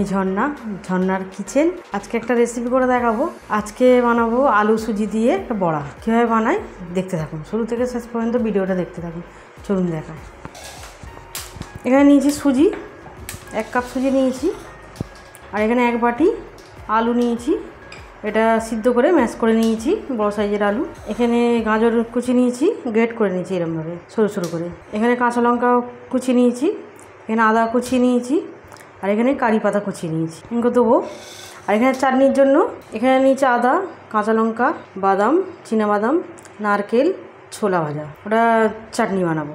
আমি ঝর্ণার কিচেন। আজকে একটা রেসিপি করে দেখাবো। আজকে বানাবো আলু সুজি দিয়ে একটা বড়া। কীভাবে বানাই দেখতে থাকুন, শুরু থেকে শেষ পর্যন্ত ভিডিওটা দেখতে থাকুন। চলুন দেখায়। এখানে নিয়েছি সুজি, 1 কাপ সুজি নিয়েছি। আর এখানে 1 বাটি আলু নিয়েছি, এটা সিদ্ধ করে ম্যাশ করে নিয়েছি, বড় সাইজের আলু। এখানে গাজর কুচি নিয়েছি, গ্রেট করে নিয়েছি এরকমভাবে সরু সরু করে। এখানে কাঁচা লঙ্কা কুচি নিয়েছি, এখানে আদা কুচি নিয়েছি, আর এখানে কারি পাতা কুচি নিয়েছি, এগুলো দেবো। আর এখানে চাটনির জন্য এখানে নিয়েছি আদা, কাঁচা লঙ্কা, বাদাম, চীনাবাদাম, নারকেল, ছোলা ভাজা, ওটা চাটনি বানাবো।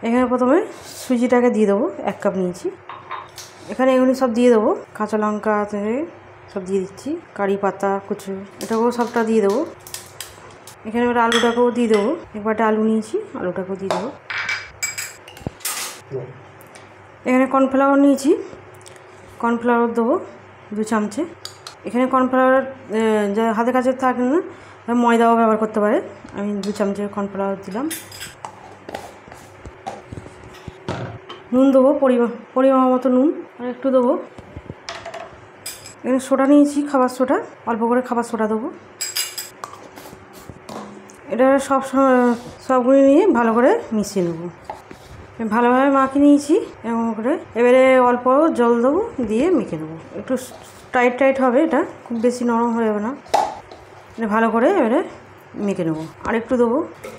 এখানে প্রথমে সুজিটাকে দিয়ে দেবো, 1 কাপ নিয়েছি। এখানে এগুলি সব দিয়ে দেবো, কাঁচা লঙ্কা থেকে সব দিয়ে দিচ্ছি, কারি পাতা কুচু এটাকেও সবটা দিয়ে দেবো। এখানে এবার আলুটাকেও দিয়ে দেবো, 1 বাটি আলু নিয়েছি, আলুটাকেও দিয়ে দেবো। এখানে কর্নফ্লাওয়ার নিয়েছি, কর্নফ্লাওয়ার দেবো 2 চামচে। এখানে কর্নফ্লাওয়ার যা হাতে কাছে থাকে না, ময়দাও ব্যবহার করতে পারে। আমি 2 চামচে কর্নফ্লাওয়ার দিলাম। নুন দেবো, পরিমাণ মতো নুন আর একটু দেবো। এখানে সোডা নিয়েছি, খাবার সোডা, অল্প করে খাবার সোডা দেবো। এটা সবগুলি নিয়ে ভালো করে মিশিয়ে নেবো। ভালোভাবে মাখিয়ে নিয়েছি এরকম করে। এবারে অল্প জল দেবো, দিয়ে মেখে নেবো। একটু টাইট হবে, এটা খুব বেশি নরম হয়ে যাবে না। এটা ভালো করে এবারে মেখে নেবো। আর একটু দেবো,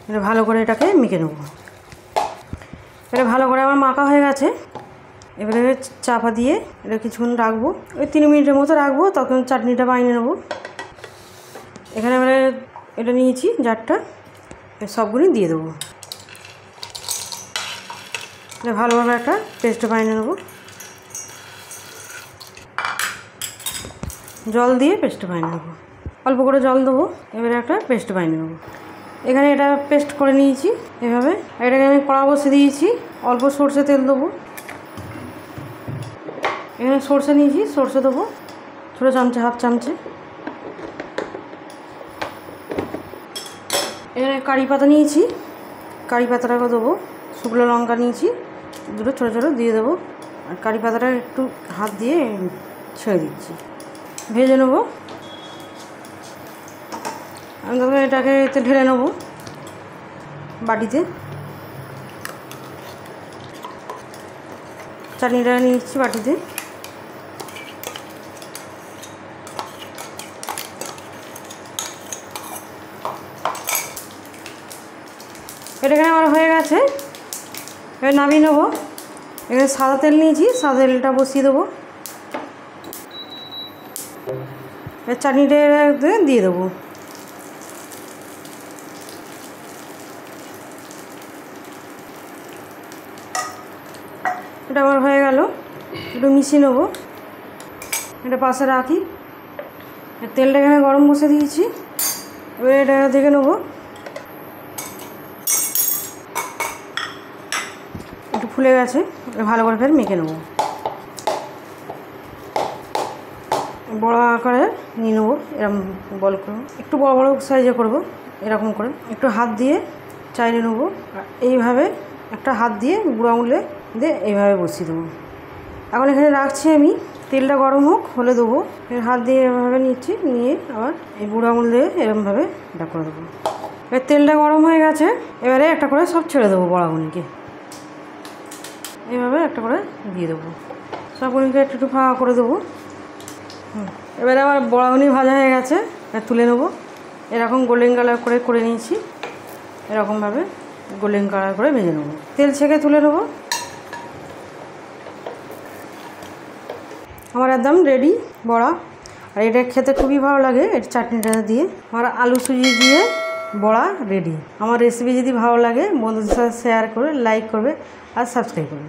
এটা ভালো করে এটাকে মেখে নেবো। এটা ভালো করে আমার মাখা হয়ে গেছে। এবারে চাপা দিয়ে এটা কিছুক্ষণ রাখবো, ওই 3 মিনিটের মতো রাখবো, তখন চাটনিটা বানিয়ে নেবো। এখানে এবারে এটা নিয়েছি জারটা, সবগুলি দিয়ে দেবো। এটা ভালোভাবে একটা পেস্ট বানিয়ে নেবো, জল দিয়ে পেস্ট বানিয়ে নেবো। অল্প করে জল দেবো, এবারে একটা পেস্ট বানিয়ে নেবো। এখানে এটা পেস্ট করে নিয়েছি এভাবে। এটাকে আমি কড়া বসিয়ে দিয়েছি, অল্প সরষে তেল দেবো। এখানে সরষে নিয়েছি, সরষে দেবো ছোটো চামচে, 1/2 চামচে। এখানে কারি পাতা নিয়েছি, কারি পাতাটাকে দেবো। শুকনো লঙ্কা নিয়েছি 2 ছোটো ছোটো, দিয়ে দেবো। আর কারি পাতাটা একটু হাত দিয়ে ছেড়ে দিচ্ছি, ভেজে নেবো। আমি তবে এটাকে এতে ঢেলে নেবো বাটিতে। চাটনিটা নিচ্ছি বাটিতে। এটাকে আমার হয়ে গেছে, এবার নামিয়ে নেবো। এখানে সাদা তেল নিয়েছি, সাদা তেলটা বসিয়ে দেবো। এবার চাটনিটা দিয়ে দেবো। এটা আমার হয়ে গেল, একটু মিশিয়ে নেবো। এটা পাশে রাখি। তেলটা এখানে গরম বসে দিয়েছি, এবার এটা দেখে নেবো। একটু ফুলে গেছে, ভালো করে ফের মেখে নেবো। বড় আকারে নিয়ে নেবো, এরকম বল করে, একটু বড় বড় সাইজে করবো, এরকম করে একটু হাত দিয়ে চাইলে নেবো। এইভাবে একটা হাত দিয়ে বুড়ো আঙুলে দিয়ে এইভাবে বসিয়ে দেবো। এখন এখানে রাখছি আমি, তেলটা গরম হলে দেবো। হাত দিয়ে এভাবে নিচ্ছি, নিয়ে আবার এই বুড়ো আঙুল দিয়ে এরকমভাবে এটা করে দেবো। এবার তেলটা গরম হয়ে গেছে, এবারে একটা করে সব ছেড়ে দেবো বড় আঙুলকে। এইভাবে একটা করে দিয়ে দেবো, সবগুলিকে একটু একটু ফাঁকা করে দেবো। এবারে আমার বড়াগুনি ভাজা হয়ে গেছে, তুলে নেবো। এরকম গোল্ডেন কালার করে নিয়েছি, এরকমভাবে গোল্ডেন কালার করে ভেজে নেবো। তেল ছেঁকে তুলে নেবো। আমার একদম রেডি বড়া। আর এটা খেতে খুবই ভালো লাগে, এটা চাটনিটা দিয়ে। আমার আলু সুজি দিয়ে বড়া রেডি। আমার রেসিপি যদি ভালো লাগে বন্ধুদের সাথে শেয়ার করে, লাইক করবে আর সাবস্ক্রাইব করবে।